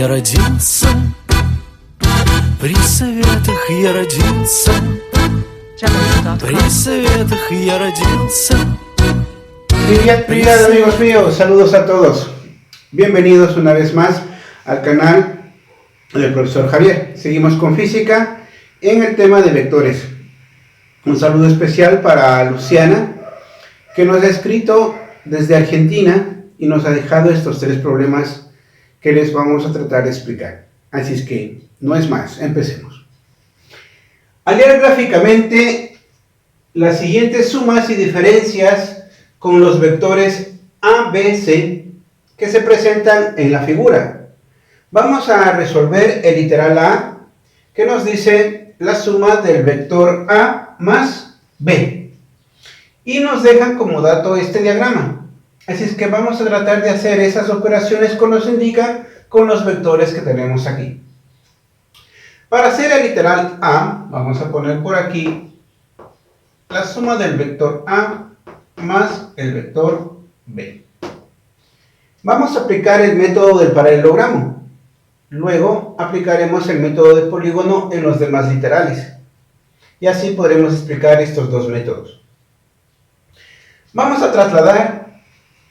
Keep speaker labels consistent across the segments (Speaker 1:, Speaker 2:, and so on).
Speaker 1: я родился, при советах я родился, при советах я родился.
Speaker 2: Привет amigos míos, saludos a todos. Bienvenidos una vez más al canal del profesor Javier. Seguimos con física en el tema de vectores. Un saludo especial para Luciana, que nos ha escrito desde Argentina y nos ha dejado estos 3 problemas que les vamos a tratar de explicar. Así es que, no es más, empecemos. Hallar gráficamente las siguientes sumas y diferencias con los vectores A, B, C que se presentan en la figura. Vamos a resolver el literal A, que nos dice la suma del vector A más B. Y nos dejan como dato este diagrama. Así es que vamos a tratar de hacer esas operaciones que nos indican con los vectores que tenemos aquí. Para hacer el literal A, vamos a poner por aquí la suma del vector A más el vector B. Vamos a aplicar el método del paralelogramo. Luego aplicaremos el método de polígono en los demás literales. Y así podremos explicar estos 2 métodos. Vamos a trasladar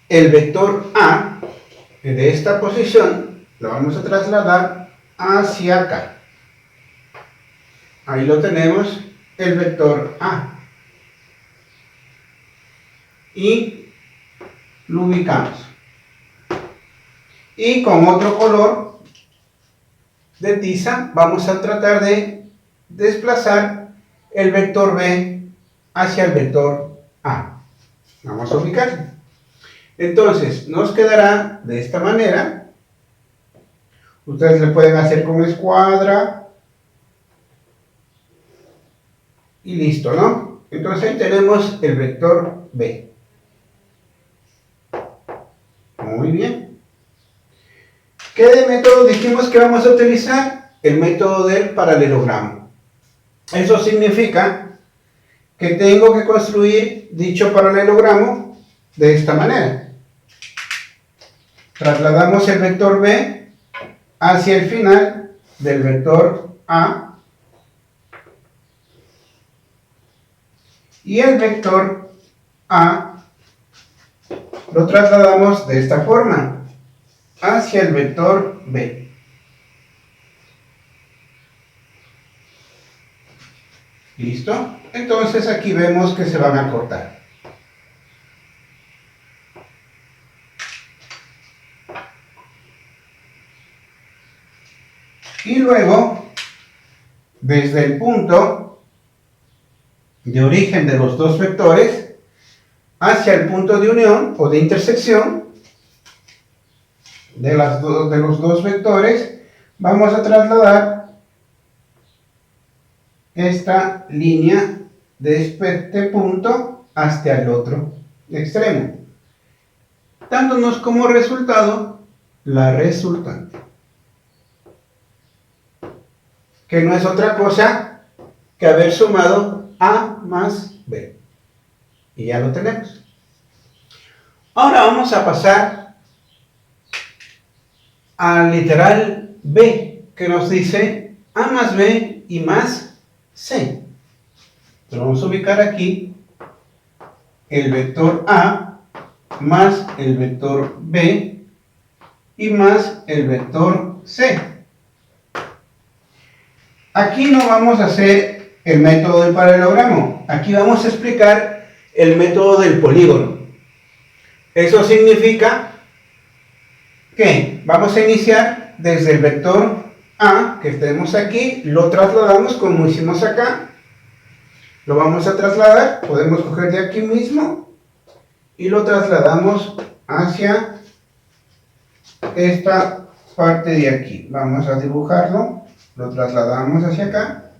Speaker 2: el vector A de esta posición, lo vamos a trasladar hacia acá. Ahí lo tenemos, el vector A. Y lo ubicamos. Y con otro color de tiza vamos a tratar de desplazar el vector B hacia el vector A. Vamos a ubicarlo. Entonces nos quedará de esta manera. Ustedes le pueden hacer con escuadra y listo, ¿no? Entonces ahí tenemos el vector B. Muy bien. ¿Qué método dijimos que vamos a utilizar? El método del paralelogramo. Eso significa que tengo que construir dicho paralelogramo de esta manera. Trasladamos el vector B hacia el final del vector A y el vector A lo trasladamos de esta forma hacia el vector B. ¿Listo? Entonces aquí vemos que se van a cortar. Y luego, desde el punto de origen de los 2 vectores hacia el punto de unión o de intersección de los dos vectores, vamos a trasladar esta línea de este punto hasta el otro extremo, dándonos como resultado la resultante, que no es otra cosa que haber sumado A más B. Y ya lo tenemos. Ahora vamos a pasar al literal B, que nos dice A más B y más C. Entonces vamos a ubicar aquí el vector A más el vector B y más el vector C. Aquí no vamos a hacer el método del paralelogramo. Aquí vamos a explicar el método del polígono. Eso significa que vamos a iniciar desde el vector A que tenemos aquí, lo trasladamos como hicimos acá, lo vamos a trasladar, podemos coger de aquí mismo y lo trasladamos hacia esta parte de aquí. Vamos a dibujarlo, lo trasladamos hacia acá,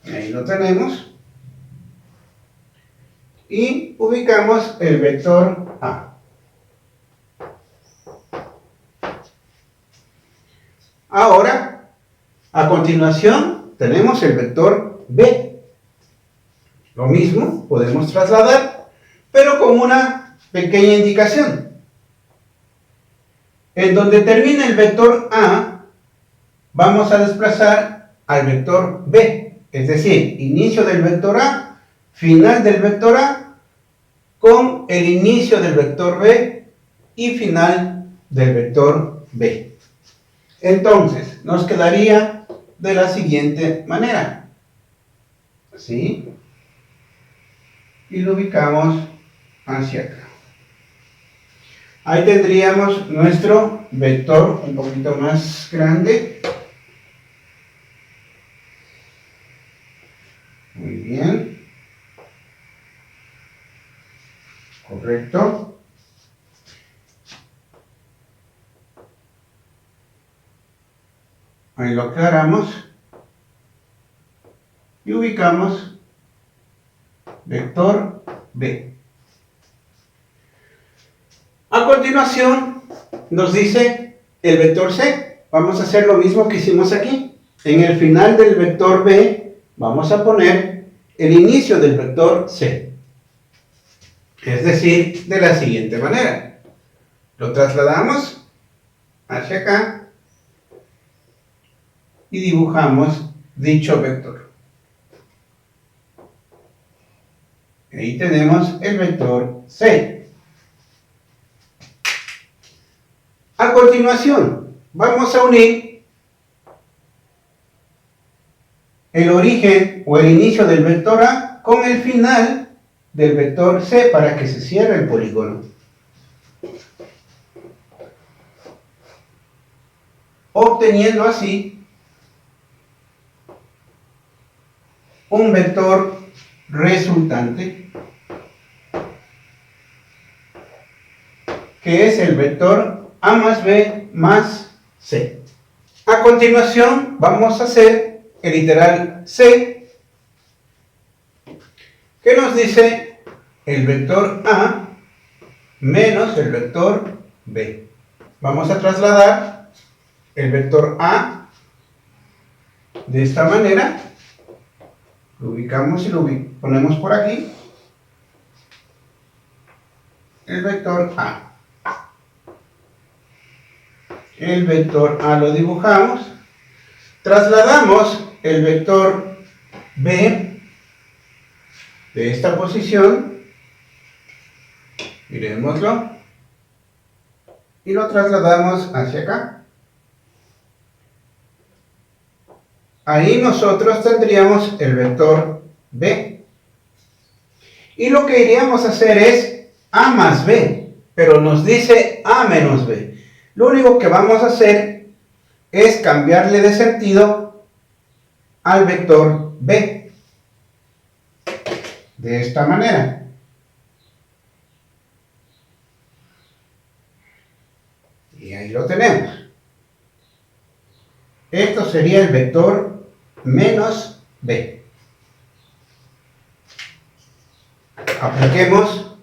Speaker 2: ahí lo tenemos. Y ubicamos el vector A. Ahora, a continuación, tenemos el vector B. Lo mismo, podemos trasladar, pero con una pequeña indicación. En donde termina el vector A, vamos a desplazar al vector B, es decir, inicio del vector A, final del vector A, con el inicio del vector B y final del vector B. Entonces, nos quedaría de la siguiente manera. ¿Sí? Y lo ubicamos hacia acá. Ahí tendríamos nuestro vector un poquito más grande. Muy bien. Correcto. Ahí lo aclaramos. Y ubicamos vector B. A continuación nos dice el vector C. Vamos a hacer lo mismo que hicimos aquí. En el final del vector B vamos a poner el inicio del vector C. Es decir, de la siguiente manera. Lo trasladamos hacia acá y dibujamos dicho vector. Ahí tenemos el vector C. A continuación, vamos a unir el origen o el inicio del vector A con el final del vector C para que se cierre el polígono. Obteniendo así un vector resultante que es el vector A más B más C. A continuación vamos a hacer el literal C, que nos dice el vector A menos el vector B. Vamos a trasladar el vector A de esta manera. Lo ubicamos y lo ponemos por aquí. El vector A. El vector A lo dibujamos. Trasladamos el vector B de esta posición. Miremoslo. Y lo trasladamos hacia acá. Ahí nosotros tendríamos el vector B. Y lo que iríamos a hacer es A más B, pero nos dice A menos B. Lo único que vamos a hacer es cambiarle de sentido al vector B. De esta manera. Y ahí lo tenemos. Esto sería el vector menos B. Apliquemos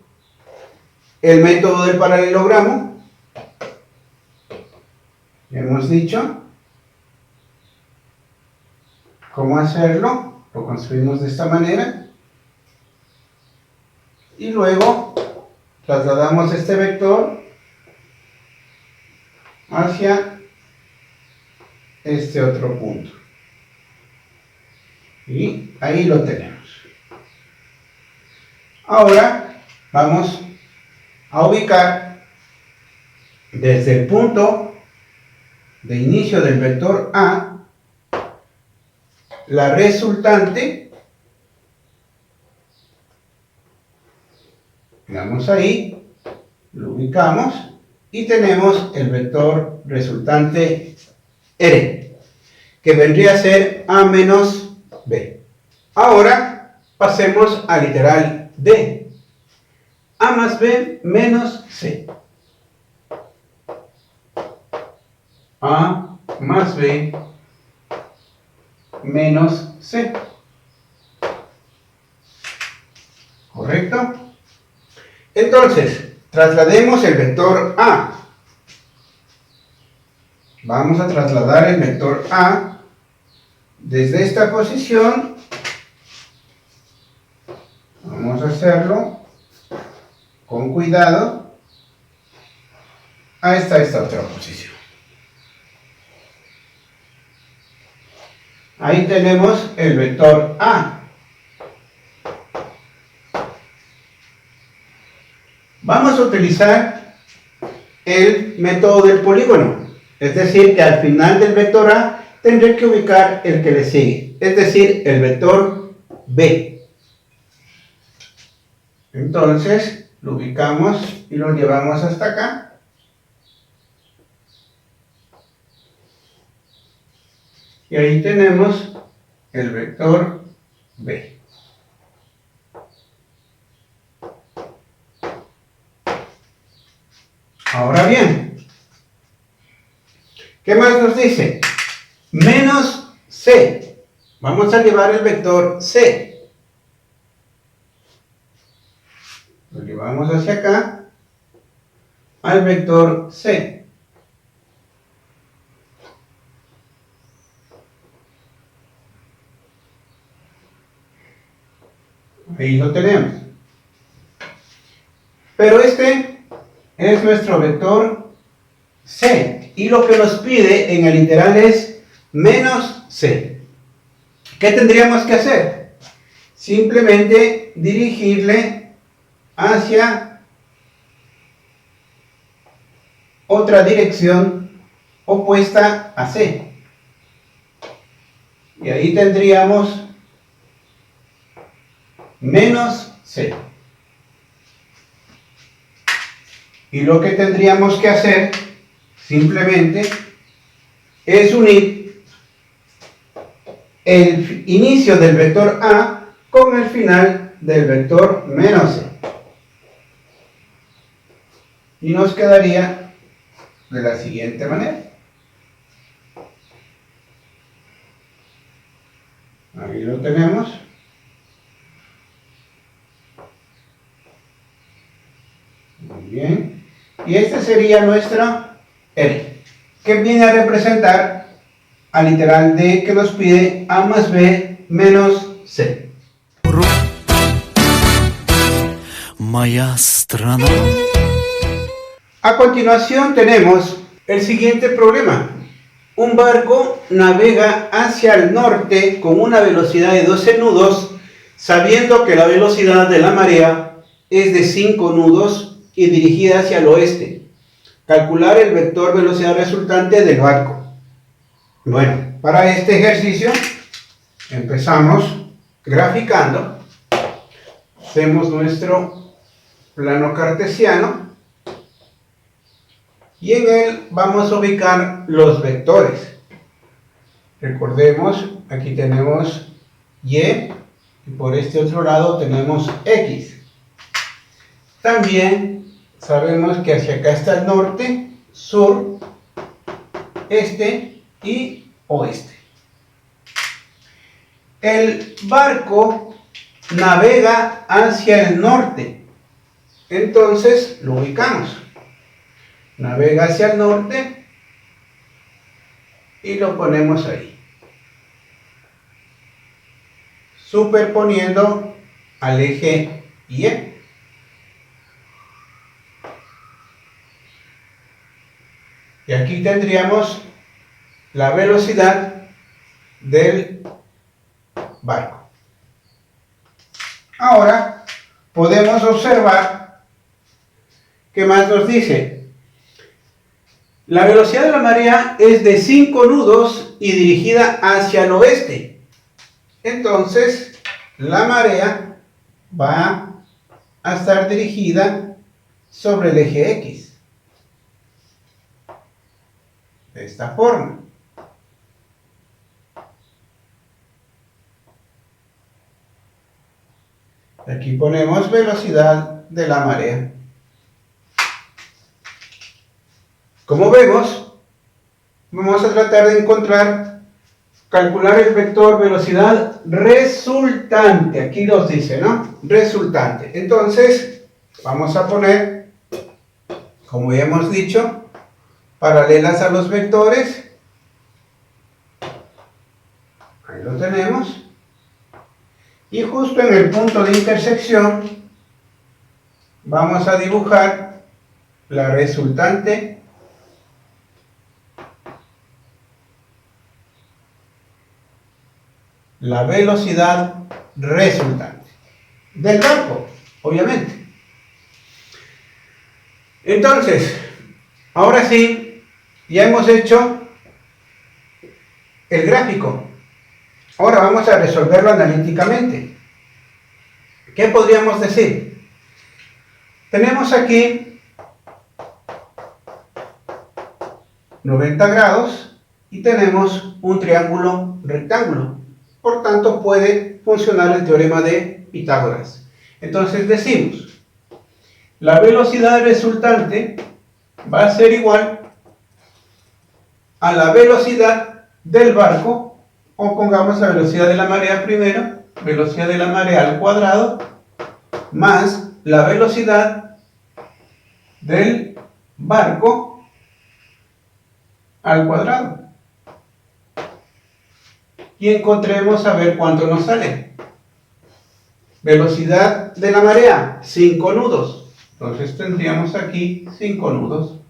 Speaker 2: el método del paralelogramo. Hemos dicho cómo hacerlo. Lo construimos de esta manera. Y luego trasladamos este vector hacia este otro punto. Y ahí lo tenemos. Ahora vamos a ubicar desde el punto de inicio del vector A la resultante. Vamos ahí, lo ubicamos y tenemos el vector resultante R, que vendría a ser A menos B. Ahora pasemos al literal D. A más B menos C. A más B menos C. ¿Correcto? Entonces, traslademos el vector A. Vamos a trasladar el vector A desde esta posición. Vamos a hacerlo con cuidado. hasta esta otra posición. Ahí tenemos el vector A. Vamos a utilizar el método del polígono. Es decir, que al final del vector A tendré que ubicar el que le sigue. Es decir, el vector B. Entonces, lo ubicamos y lo llevamos hasta acá. Y ahí tenemos el vector B. Ahora bien, ¿qué más nos dice? Menos C. Vamos a llevar el vector C. Lo llevamos hacia acá, al vector C. Ahí lo tenemos. Pero este es nuestro vector C. Y lo que nos pide en el literal es menos C. ¿Qué tendríamos que hacer? Simplemente dirigirle hacia otra dirección opuesta a C. Y ahí tendríamos menos C. Y lo que tendríamos que hacer simplemente es unir el inicio del vector A con el final del vector menos C. Y nos quedaría de la siguiente manera. Ahí lo tenemos. Muy bien. Y este sería nuestro R, que viene a representar al literal D que nos pide A más B menos C.
Speaker 1: Моя страна.
Speaker 2: A continuación tenemos el siguiente problema. Un barco navega hacia el norte con una velocidad de 12 nudos, sabiendo que la velocidad de la marea es de 5 nudos y dirigida hacia el oeste. Calcular el vector velocidad resultante del barco. Bueno, para este ejercicio empezamos graficando. Hacemos nuestro plano cartesiano y en él vamos a ubicar los vectores. Recordemos, aquí tenemos Y y por este otro lado tenemos X. También sabemos que hacia acá está el norte, sur, este y oeste. El barco navega hacia el norte, entonces lo ubicamos. Navega hacia el norte y lo ponemos ahí, superponiendo al eje Y. Y aquí tendríamos la velocidad del barco. Ahora podemos observar qué más nos dice. La velocidad de la marea es de 5 nudos y dirigida hacia el oeste. Entonces, la marea va a estar dirigida sobre el eje X. De esta forma. Aquí ponemos velocidad de la marea. Como vemos, vamos a tratar de calcular el vector velocidad resultante. Aquí nos dice, ¿no? Resultante. Entonces, vamos a poner, como ya hemos dicho, paralelas a los vectores. Ahí lo tenemos. Y justo en el punto de intersección vamos a dibujar la resultante la velocidad resultante del barco, obviamente. Entonces, ahora sí, ya hemos hecho el gráfico. Ahora vamos a resolverlo analíticamente. ¿Qué podríamos decir? Tenemos aquí 90 grados y tenemos un triángulo rectángulo. Por tanto, puede funcionar el teorema de Pitágoras. Entonces decimos, la velocidad resultante va a ser igual a la velocidad del barco, o pongamos la velocidad de la marea primero, velocidad de la marea al cuadrado, más la velocidad del barco al cuadrado. Y encontremos a ver cuánto nos sale. Velocidad de la marea, 5 nudos. Entonces tendríamos aquí 5 nudos.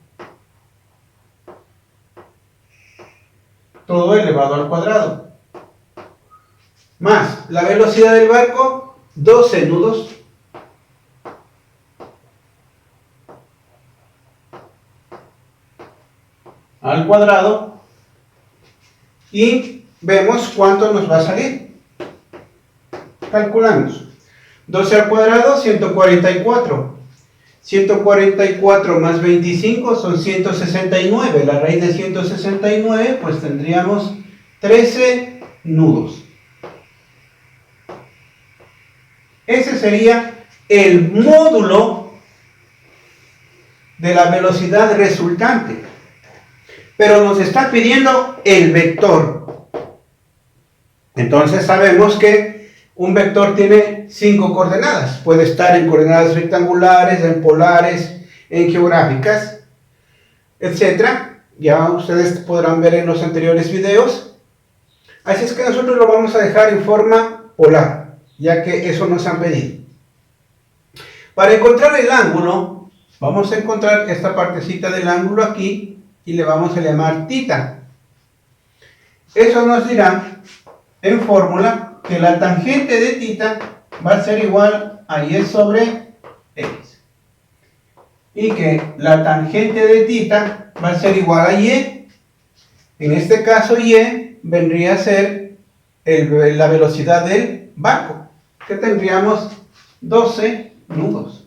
Speaker 2: Todo elevado al cuadrado. Más la velocidad del barco, 12 nudos. Al cuadrado. Y vemos cuánto nos va a salir. Calculamos. 12 al cuadrado, 144. 144 más 25 son 169. La raíz de 169, pues tendríamos 13 nudos. Ese sería el módulo de la velocidad resultante. Pero nos está pidiendo el vector. Entonces sabemos que un vector tiene 5 coordenadas. Puede estar en coordenadas rectangulares, en polares, en geográficas, etc. Ya ustedes podrán ver en los anteriores videos. Así es que nosotros lo vamos a dejar en forma polar, ya que eso nos han pedido. Para encontrar el ángulo, vamos a encontrar esta partecita del ángulo aquí y le vamos a llamar θ. Eso nos dirá en fórmula que la tangente de θ va a ser igual a y sobre x. Y que la tangente de θ va a ser igual a y. En este caso y vendría a ser la velocidad del barco, que tendríamos 12 nudos.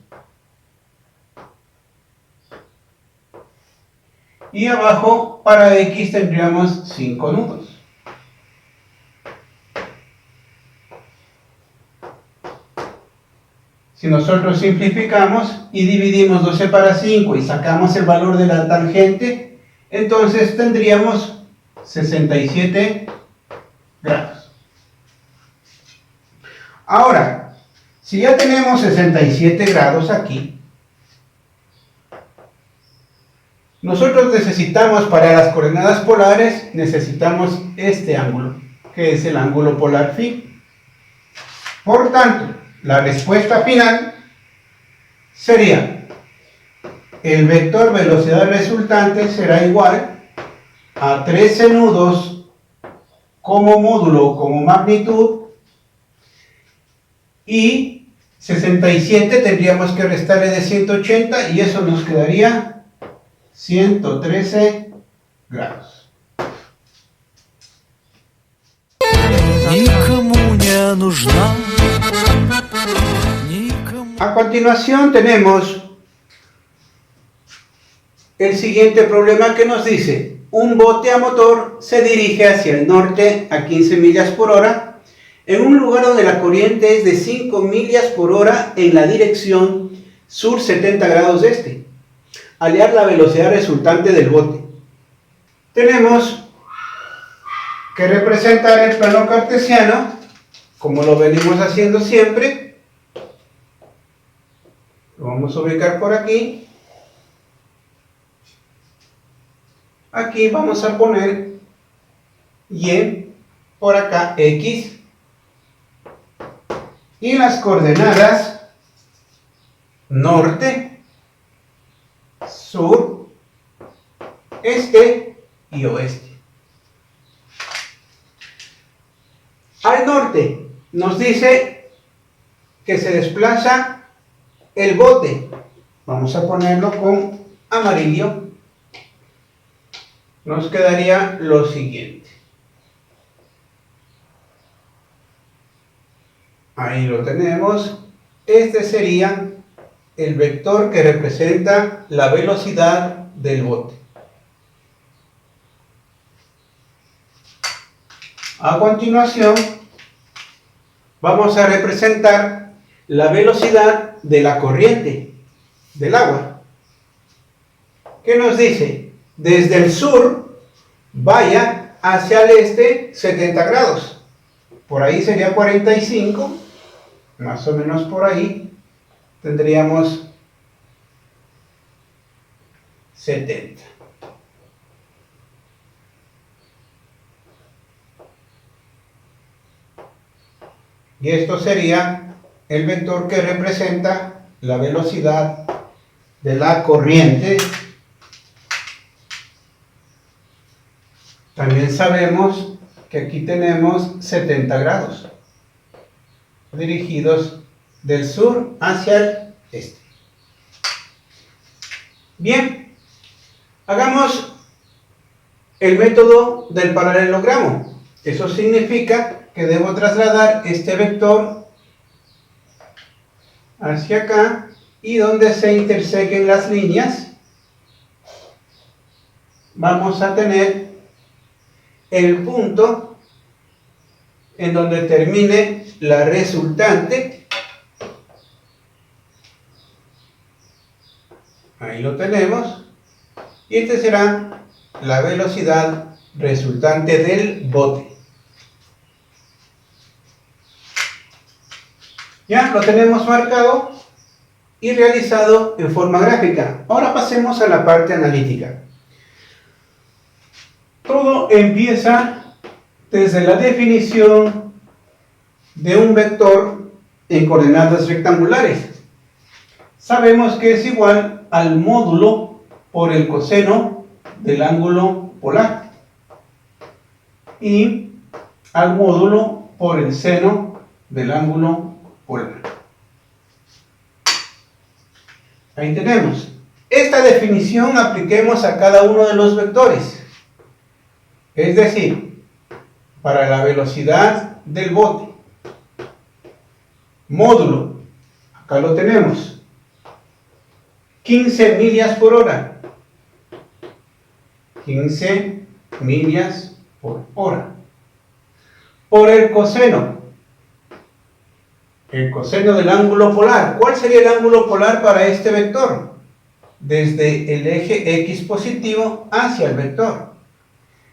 Speaker 2: Y abajo para x tendríamos 5 nudos. Si nosotros simplificamos y dividimos 12 para 5 y sacamos el valor de la tangente, entonces tendríamos 67 grados. Ahora, si ya tenemos 67 grados aquí, nosotros necesitamos para las coordenadas polares, necesitamos este ángulo, que es el ángulo polar phi. Por tanto, la respuesta final sería, el vector velocidad resultante será igual a 13 nudos como módulo o como magnitud, y 67 tendríamos que restarle de 180 y eso nos quedaría 113 grados.
Speaker 1: Никому не нужна, никому.
Speaker 2: A continuación tenemos el siguiente problema que nos dice: un bote a motor se dirige hacia el norte a 15 millas por hora en un lugar donde la corriente es de 5 millas por hora en la dirección sur 70 grados este. Hallar la velocidad resultante del bote. Tenemos que representar el plano cartesiano, como lo venimos haciendo siempre. Lo vamos a ubicar por aquí. Aquí vamos a poner y, por acá x. Y las coordenadas norte, sur, este y oeste. Al norte nos dice que se desplaza el bote. Vamos a ponerlo con amarillo. Nos quedaría lo siguiente. Ahí lo tenemos. Este sería el vector que representa la velocidad del bote. A continuación, vamos a representar la velocidad de la corriente del agua. ¿Qué nos dice? Desde el sur, vaya hacia el este 70 grados. Por ahí sería 45, más o menos por ahí tendríamos 70. Y esto sería el vector que representa la velocidad de la corriente. También sabemos que aquí tenemos 70 grados dirigidos del sur hacia el este. Bien, hagamos el método del paralelogramo. Eso significa que debo trasladar este vector hacia acá y donde se interseguen las líneas vamos a tener el punto en donde termine la resultante. Ahí lo tenemos. Y esta será la velocidad resultante del bote. Ya lo tenemos marcado y realizado en forma gráfica. Ahora pasemos a la parte analítica. Todo empieza desde la definición de un vector en coordenadas rectangulares. Sabemos que es igual al módulo por el coseno del ángulo polar y al módulo por el seno del ángulo polar. Ahí tenemos. Esta definición apliquemos a cada uno de los vectores. Es decir, para la velocidad del bote, módulo, acá lo tenemos, 15 millas por hora. 15 millas por hora. Por el coseno del ángulo polar. ¿Cuál sería el ángulo polar para este vector? Desde el eje X positivo hacia el vector.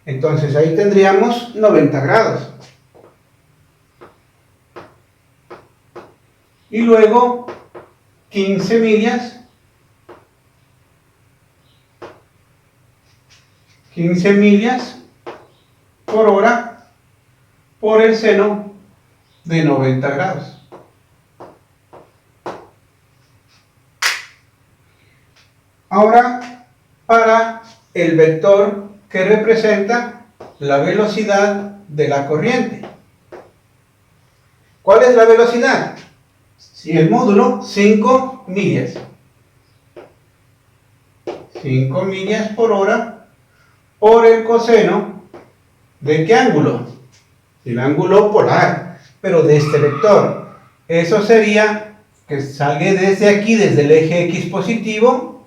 Speaker 2: Entonces ahí tendríamos 90 grados. Y luego 15 millas. 15 millas por hora por el seno de 90 grados. Ahora, para el vector que representa la velocidad de la corriente. ¿Cuál es la velocidad? Si el módulo, 5 millas. 5 millas por hora por el coseno ¿de qué ángulo? El ángulo polar, pero de este vector. Eso sería que salga desde aquí, desde el eje X positivo,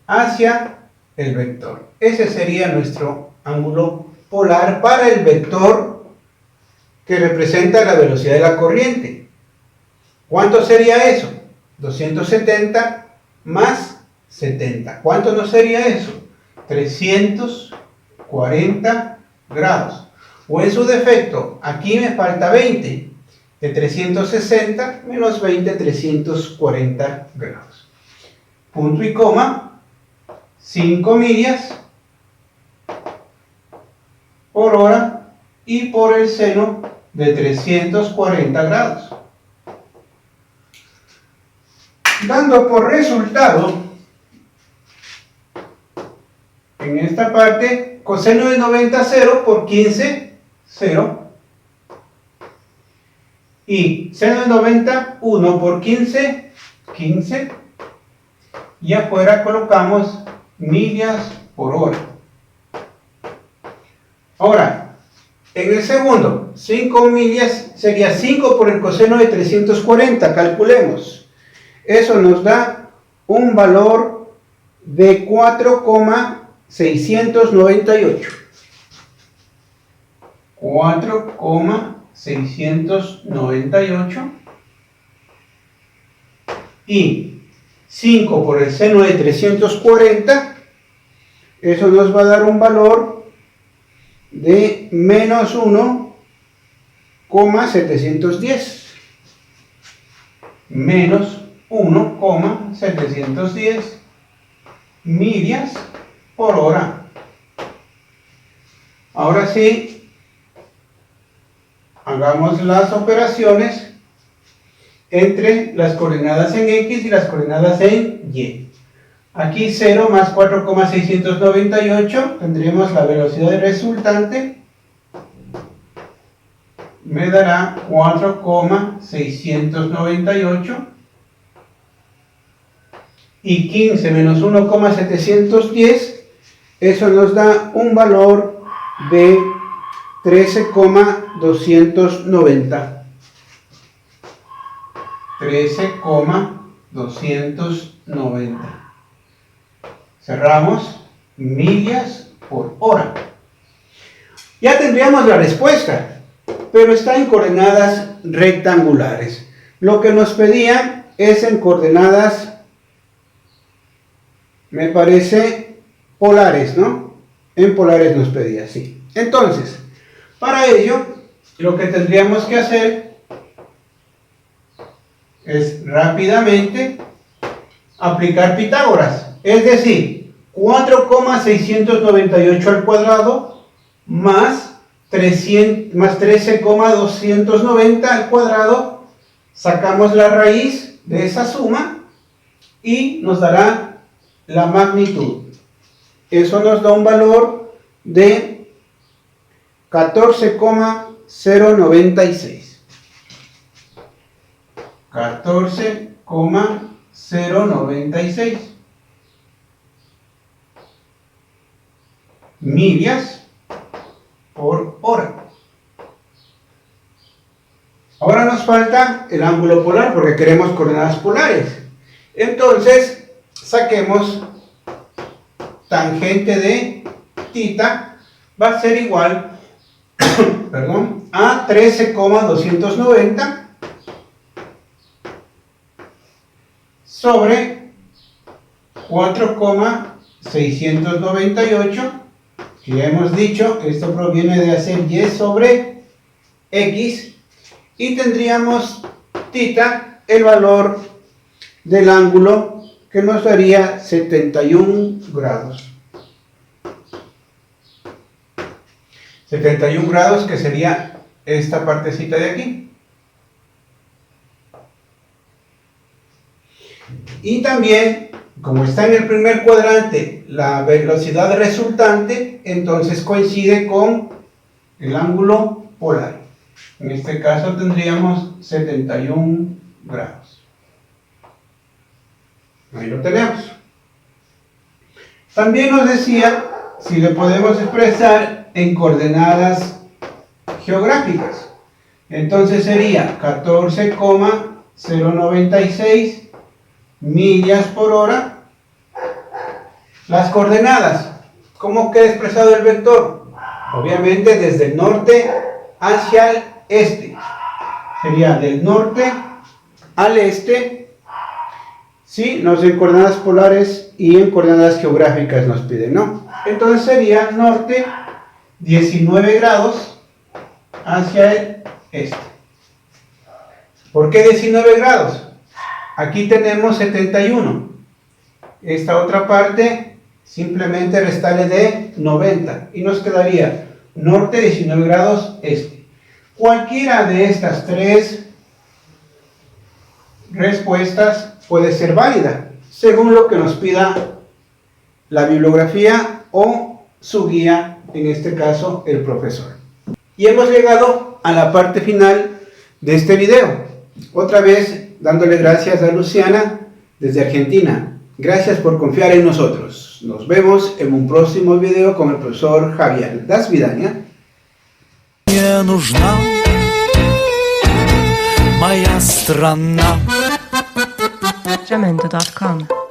Speaker 2: hacia el vector. Ese sería nuestro ángulo polar para el vector que representa la velocidad de la corriente. ¿Cuánto sería eso? 270 más 70. ¿Cuánto no sería eso? 340 grados. O en su defecto, aquí me falta 20. De 360 menos 20, 340 grados. Punto y coma. 5 millas por hora y por el seno de 340 grados. Dando por resultado, en esta parte, coseno de 90, 0 por 15, 0. Y seno de 90, 1 por 15, 15. Y afuera colocamos millas por hora. Ahora, en el segundo, 5 millas sería 5 por el coseno de 340, calculemos. Eso nos da un valor de 4,698. 4,698. Y 5 por el seno de 340, eso nos va a dar un valor de menos 1,710. Menos 1,710 millas por hora. Ahora sí, hagamos las operaciones entre las coordenadas en X y las coordenadas en Y. Aquí 0 más 4,698, tendremos la velocidad resultante, me dará 4,698, y 15 menos 1,710, eso nos da un valor de 13,290. 13,290. Cerramos, millas por hora. Ya tendríamos la respuesta, pero está en coordenadas rectangulares. Lo que nos pedían es en coordenadas, me parece, polares, ¿no? En polares nos pedía, sí. Entonces, para ello, lo que tendríamos que hacer es rápidamente aplicar Pitágoras. Es decir, 4,698 al cuadrado más 13,290 al cuadrado. Sacamos la raíz de esa suma y nos dará la magnitud. Eso nos da un valor de 14,096. 14,096 millas por hora. Ahora nos falta el ángulo polar porque queremos coordenadas polares. Entonces, saquemos tangente de θ, va a ser igual perdón, a 13,290 sobre 4,698, que ya hemos dicho, esto proviene de hacer y sobre x, y tendríamos θ, el valor del ángulo, que nos daría 71 grados. 71 grados, que sería esta partecita de aquí. Y también, como está en el primer cuadrante la velocidad resultante, entonces coincide con el ángulo polar. En este caso tendríamos 71 grados. Ahí lo tenemos. También nos decía si le podemos expresar en coordenadas geográficas. Entonces sería 14,096 millas por hora. Las coordenadas, ¿cómo queda expresado el vector? Obviamente desde el norte hacia el este. Sería del norte al este. Sí, nos den coordenadas polares y en coordenadas geográficas nos piden, ¿no? Entonces sería norte 19 grados hacia el este. ¿Por qué 19 grados? Aquí tenemos 71. Esta otra parte simplemente restarle de 90 y nos quedaría norte 19 grados este. Cualquiera de estas tres respuestas puede ser válida según lo que nos pida la bibliografía o su guía, en este caso el profesor. Y hemos llegado a la parte final de este video. Otra vez dándole gracias a Luciana desde Argentina. Gracias por confiar en nosotros. Nos vemos en un próximo video con el profesor Javier. До свидания.
Speaker 1: Мне нужна моя страна.
Speaker 3: Jamendo.com